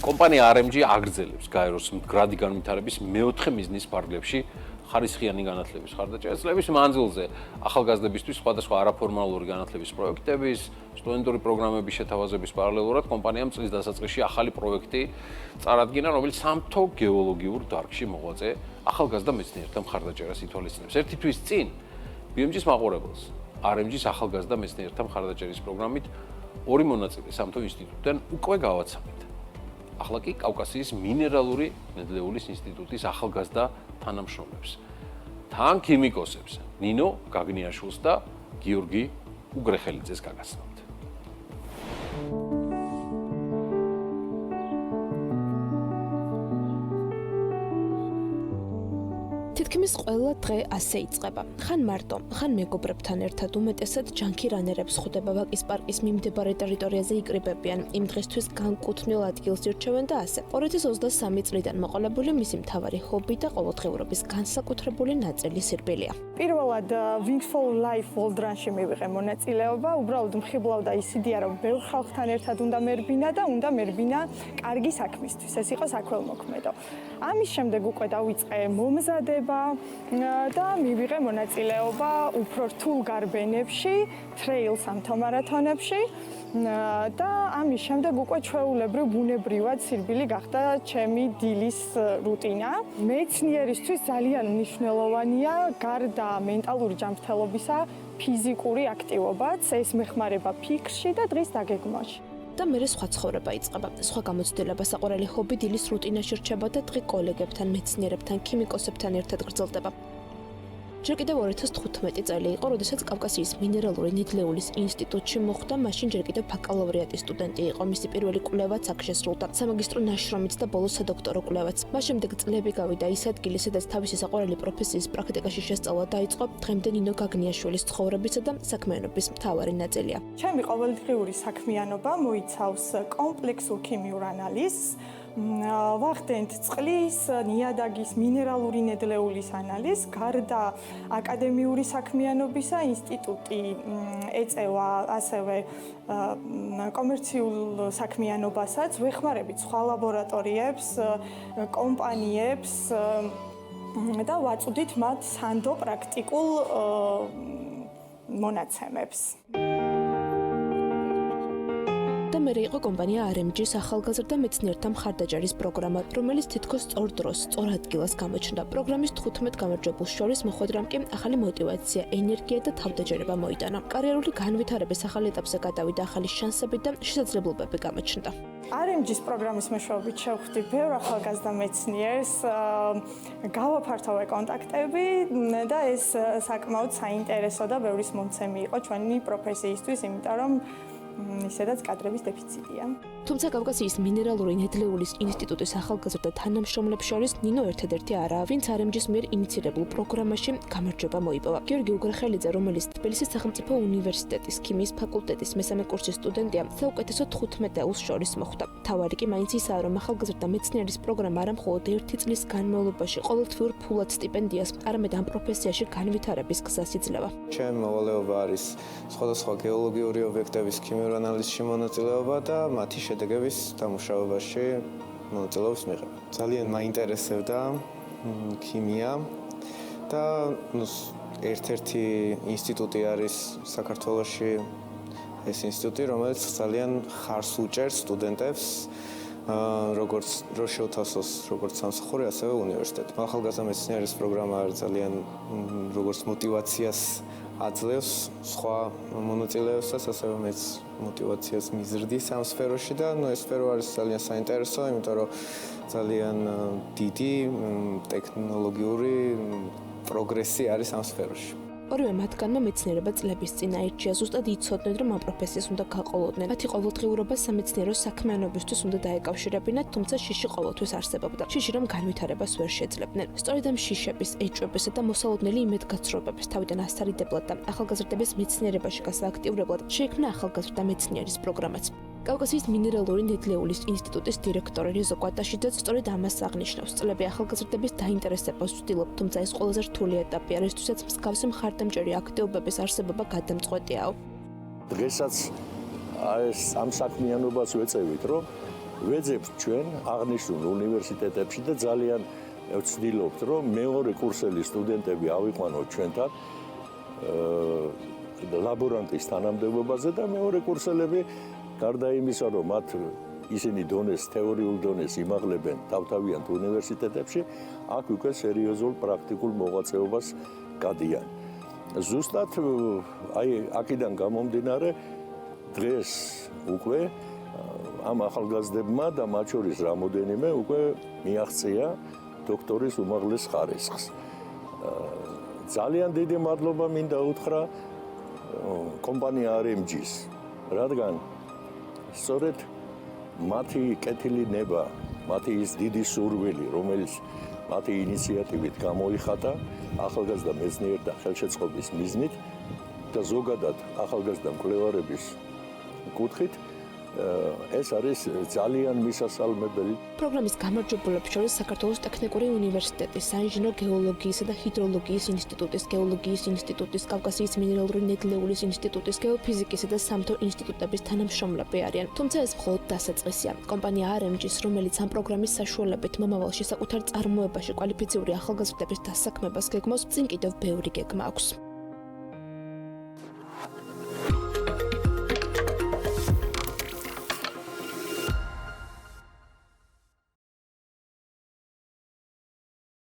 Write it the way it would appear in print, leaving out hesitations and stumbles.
კომპანია RMG აგრძელებს გაეროს მდგრადი განვითარების მეოთხე მიზნის ფარგლებში ხარისხიანი განათლების ხარდაჭერას. წლების მანძილზე ახალგაზრდებისთვის სხვადასხვა არაფორმალური განათლების პროექტების, სტუდენტური პროგრამების შეთავაზების პარალელურად კომპანიამ წლის დასაწყისში ახალი პროექტი წარადგინა, რომელიც სამთო გეოლოგიურ დარგში მოღვაწე ახალგაზრდა მეცნიერთა მხარდაჭერას ითვალისწინებს. ერთი თვის წინ BMG-ის მაყურებელს RMG-ის ახალგაზრდა მეცნიერთა მხარდაჭერის პროგრამით ორი მონაწილე სამთო ინსტიტუტიდან უკვე გავაცამით. ახლა კი კავკასიის მინერალური ნედლეულის ინსტიტუტის ახალგაზრდა თანამშრომლებს, თან ქიმიკოსებს, ნინო გაგნიაშვილს და გიორგი უგრეხელიძეს გაგაცნობთ. თითქმის ყველა დღე ასე იწყება. ხან მარტო, ხან მეგობრებთან ერთად, უმეტესად ჯანქირანერებს ხვდება ვაკის პარკის მიმდებარე ტერიტორიაზე იკრიბებიან. იმ დღესთვის განკუთვნილ ადგილს ირჩევენ და ასე. 2023 წლიდან მოყოლებული მისი მთავარი ჰობი და ყოველდღიურობის განსაკუთრებული ნაწილი სირბილია. პირველად Wings for Life World Run-ში მივიღე მონაწილეობა, უბრალოდ მხიბლავდა ის იდეა, რომ ბევრ ხალხთან ერთად უნდა მერბინა და უნდა მერბინა კარგი საქმისთვის. ეს იყო საქველმოქმედო. ამის შემდეგ უკვე დავიწყე მომზადება და მივიღე მონაწილეობა უფრო რთულ გარბენებში, trail სამთო მარათონებში და ამის შემდეგ უკვე ჩვეულებრივ ბუნებრივად სირბილი გახდა ჩემი დილის რუტინა. მეცნიერისთვის ძალიან მნიშვნელოვანია გარდა მენტალური ჯანმრთელობისა ფიზიკური აქტივობაც, ეს მეხმარება ფიქრში და დღის დაგეგმვაში. და მერე სხვა ცხოვრება იწყება. სხვა გამოცდილება საყვარელი ჰობი დილის რუტინაში რჩება და დღე კოლეგებთან, მეცნიერებთან, ქიმიკოსებთან ერთად გრძელდება. ჯერ კიდევ 2015 წელი იყო, როდესაც კავკასიის მინერალური ნედლეულის ინსტიტუტში მოხვდა, მაშინ ჯერ კიდევ ბაკალავრიატის სტუდენტი იყო. მისი პირველი კვლევაც აქ შესრულდა, სამაგისტრო ნაშრომიც და ბოლოს სადოქტორო კვლევაც. მას შემდეგ წლები გავიდა ის ადგილი, სადაც თავისი საყვარელი პროფესიის პრაქტიკაში შესწავლა დაიწყო, დღემდე ნინო გაგნიაშვილის ცხოვრებისა და საქმიანობის მთავარი ნაწილია. ჩემი ყოველდღიური საქმიანობა მოიცავს კომპლექსურ ქიმიურ ანალიზს, ვახდენთ წყლის, ნიადაგის, მინერალური ნედლეულის ანალიზს, გარდა აკადემიური საქმიანობისა ინსტიტუტი ეწევა ასევე კომერციულ საქმიანობასაც, ვეხმარებით სხვა ლაბორატორიებს, კომპანიებს და ვაწვდით მათ სანდო პრაქტიკულ მონაცემებს. და მერე იყო კომპანია RMG-ის ახალგაზრდა მეცნიერთა მხარდაჭერის პროგრამა, რომელიც თითქოს სწორ დროს, სწორ ადგილას გამოჩნდა. პროგრამის 15 გამარჯვებულს შორის მოხვედრამ კი ახალი мотиваცია, ენერგია და თავდაჯერება მოიტანა. კარიერული განვითარების ახალ ეტაპზე გადავიდა, ახალი შანსები და შესაძლებლობები გამოჩნდა. RMG-ის პროგრამის მეშვეობით შევხვდი ბევრ ახალგაზრდა მეცნიერს, გავაფართოვე კონტაქტები და ეს საკმაოდ საინტერესო და ბევრის მომცემი იყო ჩვენი პროფესიისთვის, იმიტომ რომ ისედაც კადრების დეფიციტია. თუმცა კავკასიის მინერალური ნედლეულის ინსტიტუტის ახალგაზრდა თანამშრომლებს შორის ნინო ერთადერთი არაა, ვინც RMG-ის მიერ ინიციირებულ პროგრამაში გამარჯვება მოიპოვა. გიორგი უგრეხელიძე, რომელიც თბილისის სახელმწიფო უნივერსიტეტის ქიმიის ფაკულტეტის მესამე კურსის სტუდენტია, საუკეთესო 15 ეულს შორის მოხვდა. თავარი კი მაინც ისაა, რომ ახალგაზრდა მეცნიერის პროგრამა არა მხოლოდ ერთი წლის განმავლობაში ყოველთვიურ ფულად სტიპენდიას, არამედ ამ პროფესიაში განვითარების გზას იძლევა. ჩემი მოვალეობა არის სხვადასხვა გეოლოგიური ობიექტების ქიმიურ ანალიზში მონაწილეობა და მათი შედეგების დამუშავებაში მონაწილეობის მიღება. ძალიან მაინტერესებდა ქიმია და ერთ-ერთი ინსტიტუტი არის საქართველოში ეს ინსტიტუტი, რომელიც ძალიან ხარს უჭერს სტუდენტებს, როგორც რო შევთავსოს როგორც სამსახური, ასევე უნივერსიტეტი. ახალგაზრდა მეცნიერის პროგრამა არის ძალიან როგორც мотиваციას აძლევს სხვა მონაწილეებსაც, ასევე მეც мотиваციას მიზრდის ამ სფეროში და ეს სფერო არის ძალიან საინტერესო, იმიტომ რომ ძალიან დიდი ტექნოლოგიური პროგრესი არის ამ სფეროში. ორივე მათგანმა მეცნიერება წლების წინ აირჩია, ზუსტად იცოდნენ, რომ ამ პროფესიას უნდა გაყოლოდნენ. მათი ყოველდღიურობა სამეცნიერო საქმიანობისთვის უნდა დაეკავშირებინათ, თუმცა შიში ყოველთვის არსებობდა. შიში რომ განვითარებას ვერ შეძლებდნენ. სწორედ ამ შიშების, ეჭვებისა და მოსალოდნელი იმედგაცრუებების თავიდან ასარიდებლად და ახალგაზრდების მეცნიერებაში გასააქტიურებლად შეიქმნა ახალგაზრდა მეცნიერის პროგრამაც. კავკასიის მინერალური ნედლეულის ინსტიტუტის დირექტორი რიზო კვატაშიძეც სწორედ ამას აღნიშნავს. წლები ახალგაზრდების დაინტერესებას ვცდილობ, თუმცა ეს ყველაზე რთული ეტაპია, რისთვისაც მსგავსი მხარდამჭერი აქტივობების არსებობა გადამწყვეტიაო. დღესაც ამ საქმიანობას ვეწევით, რომ ვეძებთ ჩვენ აღნიშნულ უნივერსიტეტებში და ძალიან ვცდილობთ, რომ მეორე კურსელი სტუდენტები ავიყვანოთ ჩვენთან ლაბორანტის თანამდებობაზე და მეორე კურსელები გარდა იმისა, რომ მათ ისინი დონეს, თეორიულ დონეს იმაღლებენ თავთავიანთ უნივერსიტეტებში, აქ უკვე სერიოზულ პრაქტიკულ მოღვაწეობას გადიან. ზუსტად აი აქედან გამომდინარე დღეს უკვე ამ ახალგაზრდებმა და მათ შორის რამოდენიმე უკვე მიაღწია დოქტორის უმაღლეს ხარისხს. ძალიან დიდი მადლობა მინდა უთხრა კომპანია RMG-ს, რადგან სწორედ მათი კეთილი ნება, მათი ის დიდი სურვილი, რომელიც მათი ინიციატივით გამოიხატა ახალგაზრდა მეცნიერთა ხელშეწყობის მიზნით და ზოგადად ახალგაზრდა მკვლევარების კუთხით ეს არის ძალიან მისასალმებელი. პროგრამის გამარჯვებულებს შორის საქართველოს ტექნიკური უნივერსიტეტის, საინჟინრო გეოლოგიისა და ჰიდროლოგიის ინსტიტუტის, გეოლოგიის ინსტიტუტის, კავკასიის მინერალური ნედლეულის ინსტიტუტის, გეოფიზიკისა და სამთო ინსტიტუტების თანამშრომლები არიან. თუმცა ეს მხოლოდ დასაწყისია. კომპანია RMG-ს, რომელიც ამ პროგრამის საშუალებით მომავალში საკუთარ წარმოებაში კვალიფიციური ახალგაზრდების დასაქმებას გეგმავს, წინ კიდევ ბევრი გეგმა აქვს.